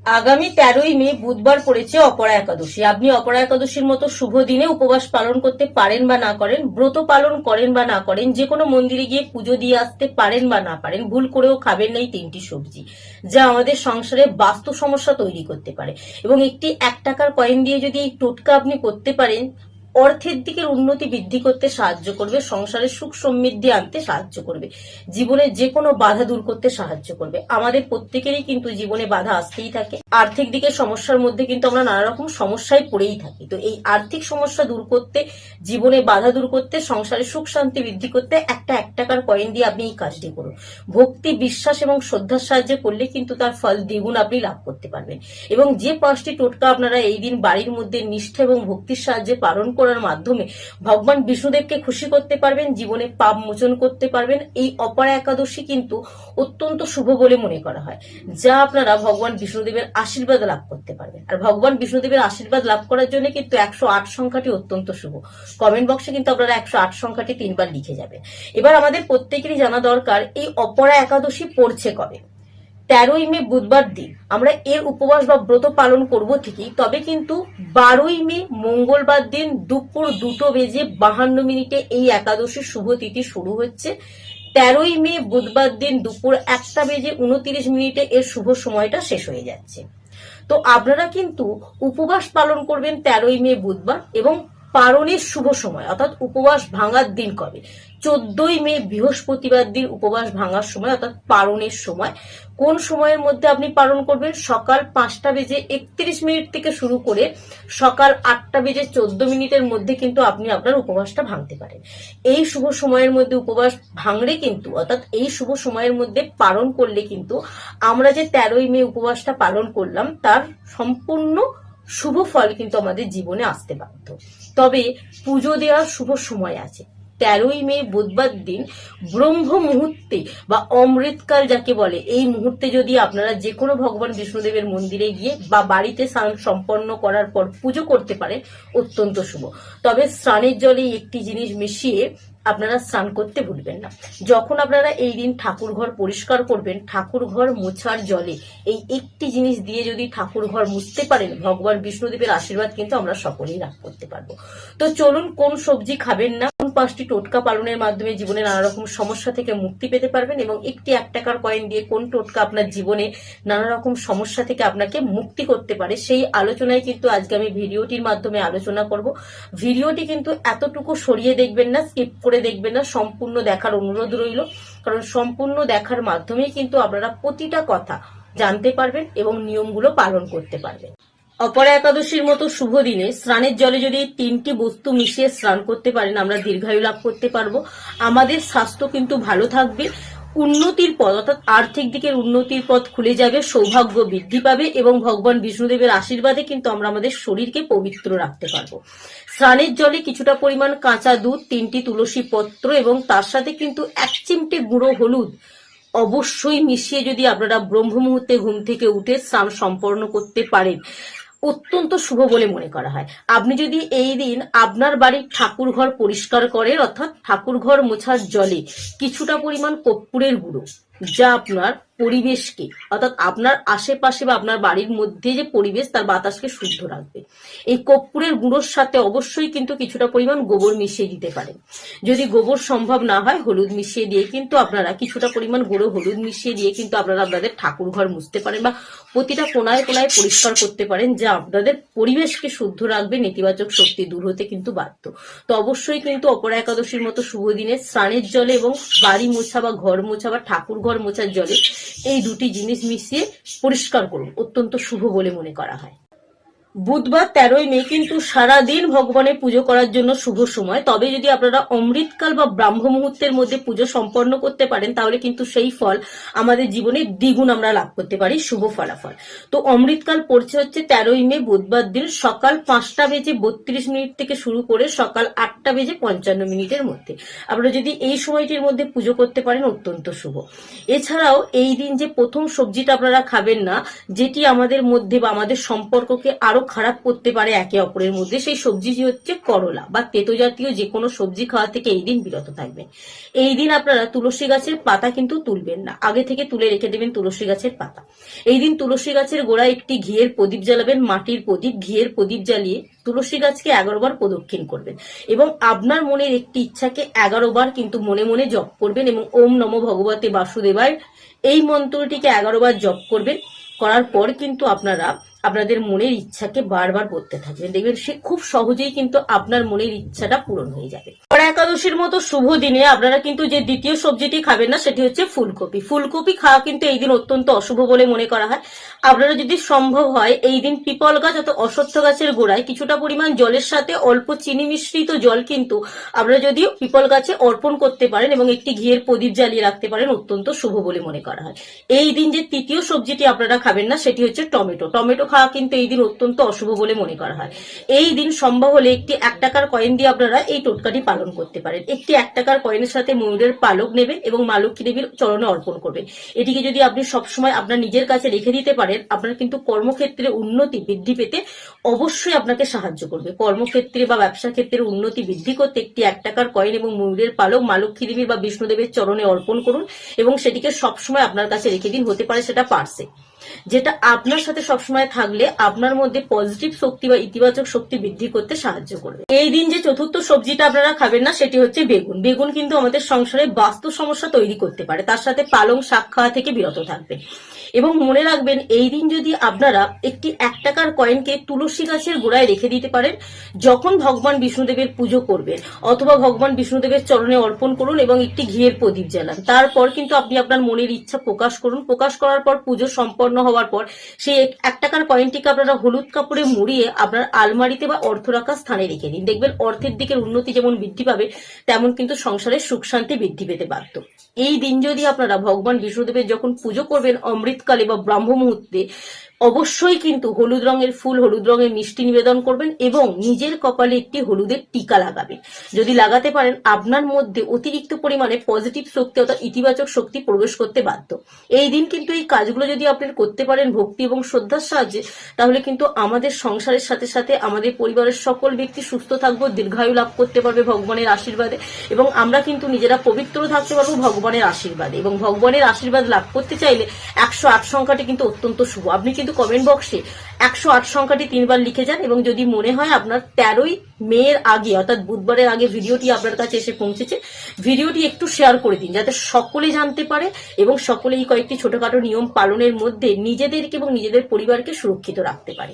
আগামী 13ই মে বুধবার পড়েছে অপরা একাদশী। আপনি অপরা একাদশীর মতো শুভ দিনে উপবাস পালন করতে পারেন বা না করেন, ব্রত পালন করেন বা না করেন, যে কোনো মন্দিরে গিয়ে পুজো দিয়ে আসতে পারেন বা না পারেন, ভুল করেও খাবেন না এই 3টি সবজি, যা আমাদের সংসারে বাস্তু সমস্যা তৈরি করতে পারে। এবং একটি 1 টাকার কয়েন দিয়ে যদি এই টোটকা আপনি করতে পারেন, অর্থের দিকের উন্নতি বৃদ্ধি করতে সাহায্য করবে, সংসারে সুখ সমৃদ্ধি আনতে সাহায্য করবে, জীবনে যে কোনো বাধা দূর করতে সাহায্য করবে। আমাদের প্রত্যেকেরই কিন্তু জীবনে বাধা আসতেই থাকে। আর্থিক দিকের সমস্যার মধ্যে কিন্তু আমরা নানা রকম সমস্যায় পড়েই থাকি। তো এই আর্থিক সমস্যা দূর করতে, জীবনে বাধা দূর করতে, সংসারে সুখ শান্তি বৃদ্ধি করতে 1 টাকার কয়েন দিয়ে আপনি এই কাজটি করুন। ভক্তি, বিশ্বাস এবং শ্রদ্ধার সাহায্যে করলে কিন্তু তার ফল দ্বিগুণ আপনি লাভ করতে পারবেন। এবং যে 5টি টোটকা আপনারা এই দিন বাড়ির মধ্যে নিষ্ঠা এবং ভক্তির সাহায্যে পালন করার মাধ্যমে ভগবান বিষ্ণুদেবকে খুশি করতে পারবেন, জীবনে পাপ মোচন করতে পারবেন, এই অপরা একাদশী কিন্তু অত্যন্ত শুভ বলে মনে করা হয়, যা আপনারা ভগবান বিষ্ণুদেবের আশীর্বাদ লাভ করতে পারবেন। আর ভগবান বিষ্ণুদেবের আশীর্বাদ লাভ করার জন্য কিন্তু 108 সংখ্যাটি অত্যন্ত শুভ। কমেন্ট বক্সে কিন্তু আপনারা 108 সংখ্যাটি 3বার লিখে যাবেন। এবার আমাদের প্রত্যেকেরই জানা দরকার এই অপরা একাদশী পড়ছে কবে। 13ই মে বুধবার দিন আমরা এর উপবাস বা ব্রত পালন করব ঠিকই, তবে কিন্তু 12ই মে মঙ্গলবার দিন দুপুর 2:52 এই একাদশীর শুভ তিথি শুরু হচ্ছে। 13ই মে বুধবার দিন দুপুর 1:29 এর শুভ সময়টা শেষ হয়ে যাচ্ছে। তো আপনারা কিন্তু উপবাস পালন করবেন 13ই মে বুধবার, এবং পালনের শুভ সময় অর্থাৎ উপবাস ভাঙার দিন কবে, 14ই মে বৃহস্পতিবার দিন উপবাস ভাঙার সময় অর্থাৎ পালনের সময়। কোন সময়ের মধ্যে আপনি পালন করবেন? সকাল 5:31 থেকে শুরু করে সকাল 8:14 মধ্যে কিন্তু আপনি আপনার উপবাসটা ভাঙতে পারেন। এই শুভ সময়ের মধ্যে উপবাস ভাঙলে কিন্তু, অর্থাৎ এই শুভ সময়ের মধ্যে পালন করলে কিন্তু আমরা যে 13ই মে উপবাসটা পালন করলাম তার সম্পূর্ণ শুভ ফল কিন্তু আমাদের জীবনে আসতে বাধ্য। তবে পুজো দেওয়ার শুভ সময় আছে। 13ই মে বুধবার দিন ব্রহ্ম মুহূর্তে বা অমৃতকাল যাকে বলে, এই মুহূর্তে যদি আপনারা যে কোনো ভগবান বিষ্ণুদেবের মন্দিরে গিয়ে বা বাড়িতে স্নান সম্পন্ন করার পর পুজো করতে পারেন, অত্যন্ত শুভ। তবে স্নানের জলে একটি জিনিস মিশিয়ে আপনারা স্নান করতে ভুলবেন না। যখন আপনারা এই দিন ঠাকুর ঘর পরিষ্কার করবেন, ঠাকুর ঘর মোছার জলে এই একটি জিনিস দিয়ে যদি ঠাকুর ঘর মুছতে পারেন, ভগবান বিষ্ণুদেবের আশীর্বাদ কিন্তু আমরা সকলেই লাভ করতে পারবো। তো চলুন, কোন সবজি খাবেন না, কোন 5টি টোটকা পালনের মাধ্যমে জীবনে নানা রকম সমস্যা থেকে মুক্তি পেতে পারবেন, এবং একটি 1 টাকার কয়েন দিয়ে কোন টোটকা আপনার জীবনে নানা রকম সমস্যা থেকে আপনাকে মুক্তি করতে পারে, সেই আলোচনায় কিন্তু আজকে আমি ভিডিওটির মাধ্যমে আলোচনা করব। ভিডিওটি কিন্তু এতটুকু সরিয়ে দেখবেন না, স্কিপ করে দেখবেন না, সম্পূর্ণ দেখার অনুরোধ রইল। কারণ সম্পূর্ণ দেখার মাধ্যমেই কিন্তু আপনারা প্রতিটা কথা জানতে পারবেন এবং নিয়মগুলো পালন করতে পারবেন। অপরা একাদশীর মতো শুভ দিনে স্নানের জলে যদি 3টি বস্তু মিশিয়ে স্নান করতে পারেন, আমরা দীর্ঘায়ু লাভ করতে পারবো, আমাদের স্বাস্থ্য কিন্তু ভালো থাকবে, উন্নতির পথ অর্থাৎ আর্থিক দিকের উন্নতির পথ খুলে যাবে, সৌভাগ্য বৃদ্ধি পাবে, এবং ভগবান বিষ্ণুদেবের আশীর্বাদে কিন্তু আমরা আমাদের শরীরকে পবিত্র রাখতে পারবো। স্নানের জলে কিছুটা পরিমাণ কাঁচা দুধ, 3টি তুলসী পত্র এবং তার সাথে কিন্তু 1 চিমটে গুঁড়ো হলুদ অবশ্যই মিশিয়ে যদি আপনারা ব্রহ্ম মুহূর্তে ঘুম থেকে উঠে স্নান সম্পন্ন করতে পারেন, অত্যন্ত শুভ বলে মনে করা হয়। আপনি যদি এই দিন আপনার বাড়ির ঠাকুর ঘর পরিষ্কার করেন, অর্থাৎ ঠাকুর ঘর মোছার জলে কিছুটা পরিমাণ কর্পূরের গুঁড়ো, যা আপনার পরিবেশকে অর্থাৎ আপনার আশেপাশে বা আপনার বাড়ির মধ্যে যে পরিবেশ তার বাতাসকে শুদ্ধ রাখবে, এই কর্পূরের গুঁড়োর সাথে অবশ্যই কিন্তু কিছুটা পরিমাণ গোবর মিশিয়ে দিতে পারেন। যদি গোবর সম্ভব না হয়, হলুদ মিশিয়ে দিয়ে কিন্তু আপনারা কিছুটা পরিমাণ গুঁড়ো হলুদ মিশিয়ে দিয়ে কিন্তু আপনারা আপনাদের ঠাকুর ঘর মুছতে পারেন বা প্রতিটা কোনায় কোনায় পরিষ্কার করতে পারেন, যা আপনাদের পরিবেশকে শুদ্ধ রাখবে, নেতিবাচক শক্তি দূর হতে কিন্তু বাধ্য। তো অবশ্যই কিন্তু অপরা একাদশীর মতো শুভ দিনে স্নানের জলে এবং বাড়ি মোছা বা ঘর মোছা বা ঠাকুর ঘর মোছার জলে এই 2টি জিনিস মিশিয়ে পরিষ্কার করুন, অত্যন্ত শুভ বলে মনে করা হয়। বুধবার 13ই মে কিন্তু সারাদিন ভগবানের পুজো করার জন্য শুভ সময়। তবে যদি আপনারা অমৃতকাল বা ব্রাহ্ম মুহূর্তের মধ্যে পুজো সম্পন্ন করতে পারেন, তাহলে কিন্তু সেই ফল আমাদের জীবনে দ্বিগুণ আমরা লাভ করতে পারি, শুভ ফলাফল। তো অমৃতকাল পড়ছে হচ্ছে 13ই মে বুধবার দিন সকাল 5:32 থেকে শুরু করে সকাল 8:55 মধ্যে। আপনারা যদি এই সময়টির মধ্যে পুজো করতে পারেন, অত্যন্ত শুভ। এছাড়াও এই দিন যে প্রথম সবজিটা আপনারা খাবেন না, যেটি আমাদের মধ্যে বা আমাদের সম্পর্ককে আরো খারাপ করতে পারে একে অপরের মধ্যে, সেই সবজি হচ্ছে করলা বা তেতো জাতীয় যে কোনো সবজি খাওয়া থেকে এই দিন বিরত থাকবেন। এই দিন আপনারা তুলসী গাছের পাতা কিন্তু তুলবেন না, আগে থেকে তুলে রেখে দেবেন তুলসী গাছের পাতা। এই দিন তুলসী গাছের গোড়ায় একটি ঘিয়ের প্রদীপ জ্বালাবেন, মাটির প্রদীপ, ঘিয়ের প্রদীপ জ্বালিয়ে তুলসী গাছকে 11 বার প্রদক্ষিণ করবেন এবং আপনার মনের একটি ইচ্ছাকে 11 বার কিন্তু মনে মনে জপ করবেন এবং ওম নমো ভগবতে বাসুদেবায় এই মন্ত্রটিকে 11 বার জপ করবেন। করার পর কিন্তু আপনারা আপনাদের মনের ইচ্ছাকে বারবার করতে থাকবেন, দেখবেন সে খুব সহজেই কিন্তু আপনার মনের ইচ্ছাটা পূরণ হয়ে যাবে। অপরা একাদশীর মতো শুভ দিনে আপনারা কিন্তু যে দ্বিতীয় সবজিটি খাবেন না সেটি হচ্ছে ফুলকপি। ফুলকপি খাওয়া কিন্তু এই দিন অত্যন্ত অশুভ বলে মনে করা হয়। আপনারা যদি সম্ভব হয় এই দিন পিপল গাছ অথবা অশ্বত্থ গাছের গোড়ায় কিছুটা পরিমাণ জলের সাথে অল্প চিনি মিশ্রিত জল কিন্তু আপনারা যদি পিপল গাছে অর্পণ করতে পারেন এবং একটি ঘিয়ের প্রদীপ জ্বালিয়ে রাখতে পারেন, অত্যন্ত শুভ বলে মনে করা হয়। এই দিন যে তৃতীয় সবজিটি আপনারা খাবেন না সেটি হচ্ছে টমেটো। টমেটো খাওয়া কিন্তু এই দিন অত্যন্ত অশুভ বলে মনে করা হয়। এই দিন সম্ভব হলে একটি 1 টাকার কয়েন দিয়ে আপনারা এই টোটকাটি পালন করতে পারেন। একটি 1 টাকার কয়েনের সাথে ময়ূরের পালক নেবেন এবং মা লক্ষ্মী দেবীর চরণে অর্পণ করবেন। এটিকে যদি আপনি সবসময় আপনার নিজের কাছে রেখে দিতে পারেন, আপনার কিন্তু কর্মক্ষেত্রে উন্নতি বৃদ্ধি পেতে অবশ্যই আপনাকে সাহায্য করবে। কর্মক্ষেত্রে বা ব্যবসা ক্ষেত্রে উন্নতি বৃদ্ধি করতে একটি 1 টাকার কয়েন এবং ময়ূরের পালক মা লক্ষ্মী দেবীর বা বিষ্ণুদেবের চরণে অর্পণ করুন এবং সেটিকে সবসময় আপনার কাছে রেখে দিন। হতে পারে সেটা পার্সে, যেটা আপনার সাথে সবসময় থাকলে আপনার মধ্যে পজিটিভ শক্তি বা ইতিবাচক শক্তি বৃদ্ধি করতে সাহায্য করবে। এই দিন যে চতুর্থ সবজিটা আপনারা খাবেন না সেটি হচ্ছে বেগুন। বেগুন কিন্তু আমাদের সংসারে বাস্তু সমস্যা তৈরি করতে পারে, তার সাথে পালং শাক খাওয়া থেকে বিরত থাকবেন। এবং মনে রাখবেন এই দিন যদি আপনারা একটি 1 টাকার কয়েনকে তুলসী গাছের গোড়ায় রেখে দিতে পারেন, যখন ভগবান বিষ্ণুদেবের পুজো করবেন অথবা ভগবান বিষ্ণুদেবের চরণে অর্পণ করুন এবং একটি ঘিয়ের প্রদীপ জ্বালান, তারপর কিন্তু আপনি আপনার মনের ইচ্ছা প্রকাশ করুন। প্রকাশ করার পর পুজো সম্পন্ন হওয়ার পর সেই 1 টাকার কয়েনটিকে আপনারা হলুদ কাপড়ে মুড়িয়ে আপনার আলমারিতে বা অর্থ রাখার স্থানে রেখে দিন। দেখবেন অর্থের দিকের উন্নতি যেমন বৃদ্ধি পাবে তেমন কিন্তু সংসারের সুখ শান্তি বৃদ্ধি পেতে বাধ্য। এই দিন যদি আপনারা ভগবান বিষ্ণুদেবের যখন পুজো করবেন অমৃতকালে বা ব্রাহ্ম মুহূর্তে, অবশ্যই কিন্তু হলুদ রঙের ফুল, হলুদ রঙের মিষ্টি নিবেদন করবেন এবং নিজের কপালে একটি হলুদের টিকা লাগাবেন। যদি লাগাতে পারেন আপনার মধ্যে অতিরিক্ত পরিমাণে পজিটিভ শক্তি অর্থাৎ ইতিবাচক শক্তি প্রবেশ করতে বাধ্য। এই দিন কিন্তু এই কাজগুলো যদি আপনি করতে পারেন ভক্তি এবং শ্রদ্ধার সাহায্যে, তাহলে কিন্তু আমাদের সংসারের সাথে সাথে আমাদের পরিবারের সকল ব্যক্তি সুস্থ থাকবো, দীর্ঘায়ু লাভ করতে পারবে ভগবানের আশীর্বাদে এবং আমরা কিন্তু নিজেরা পবিত্র থাকতে পারবো ভগবানের আশীর্বাদে। এবং ভগবানের আশীর্বাদ লাভ করতে চাইলে 108 সংখ্যাটি কিন্তু অত্যন্ত শুভ। আপনি কিন্তু কমেন্ট বক্সে 108 সংখ্যাটি 3 বার লিখে যান এবং যদি মনে হয় আপনার 13ই মের আগে অর্থাৎ বুধবারের আগে ভিডিওটি আপনার কাছে এসে পৌঁছেছে, ভিডিওটি একটু শেয়ার করে দিন যাতে সকলে জানতে পারে এবং সকলে এই কয়েকটি ছোটখাটো নিয়ম পালনের মধ্যে নিজেদেরকে এবং নিজেদের পরিবারকে সুরক্ষিত রাখতে পারে।